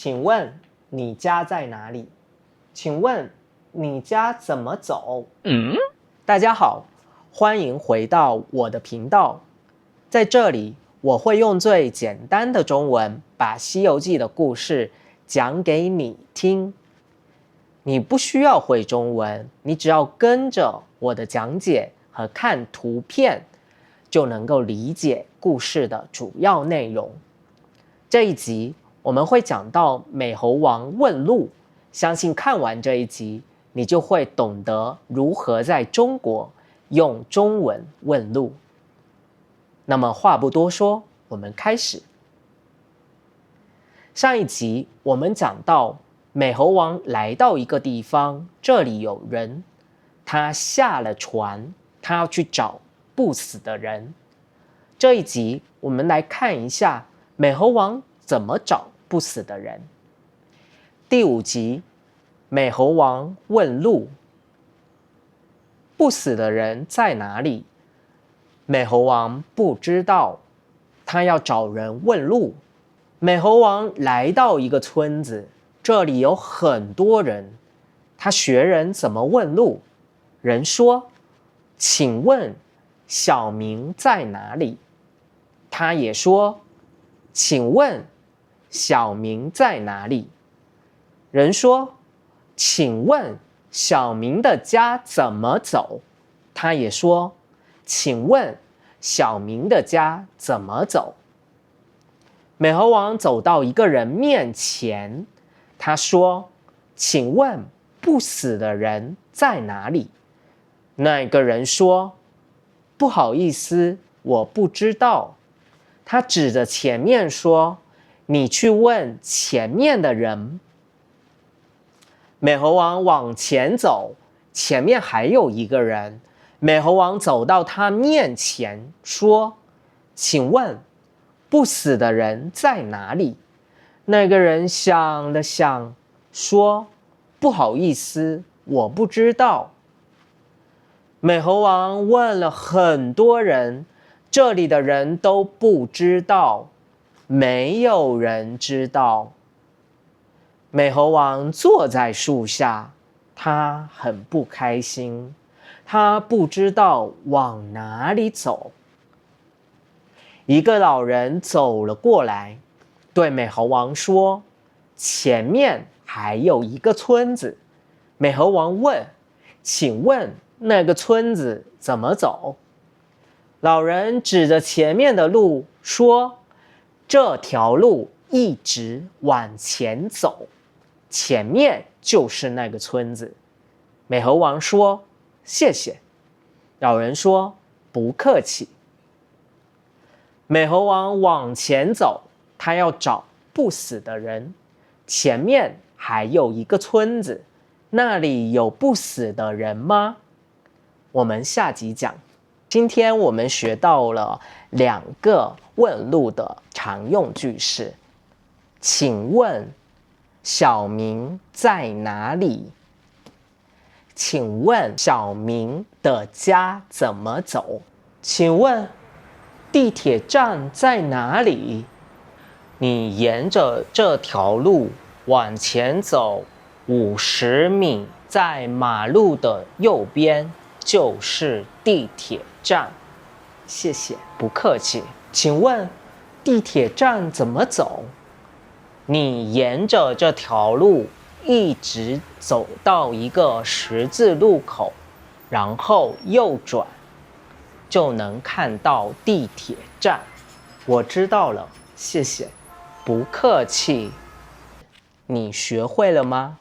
请问你家在哪里？请问你家怎么走？大家好，欢迎回到我的频道。在这里，我会用最简单的中文把《西游记》的故事讲给你听。你不需要会中文，你只要跟着我的讲解和看图片，就能够理解故事的主要内容。这一集我们会讲到美猴王问路，相信看完这一集，你就会懂得如何在中国用中文问路。那么话不多说，我们开始。上一集我们讲到美猴王来到一个地方，这里有人，他下了船，他要去找不死的人。这一集我们来看一下美猴王怎么找不死的人。第5集，美猴王问路，不死的人在哪里？美猴王不知道，他要找人问路。美猴王来到一个村子，这里有很多人，他学人怎么问路。人说：“请问小明在哪里？”他也说：“请问小明在哪里？”人说：“请问小明的家怎么走？”他也说：“请问小明的家怎么走？”美猴王走到一个人面前，他说：“请问不死的人在哪里？”那个人说：“不好意思，我不知道。”他指着前面说：“你去问前面的人。”美猴王往前走，前面还有一个人。美猴王走到他面前说：“请问不死的人在哪里？”那个人想了想说：“不好意思，我不知道。”美猴王问了很多人，这里的人都不知道，没有人知道。美猴王坐在树下，他很不开心，他不知道往哪里走。一个老人走了过来，对美猴王说：“前面还有一个村子。”美猴王问：“请问那个村子怎么走？”老人指着前面的路说：“这条路一直往前走，前面就是那个村子。”美猴王说：“谢谢。”老人说：“不客气。”美猴王往前走，他要找不死的人。前面还有一个村子，那里有不死的人吗？我们下集讲。今天我们学到了2个问路的常用句式。请问小明在哪里？请问小明的家怎么走？请问地铁站在哪里？你沿着这条路往前走50米，在马路的右边就是地铁站。谢谢，不客气。请问地铁站怎么走？你沿着这条路一直走到一个十字路口，然后右转，就能看到地铁站。我知道了，谢谢，不客气。你学会了吗？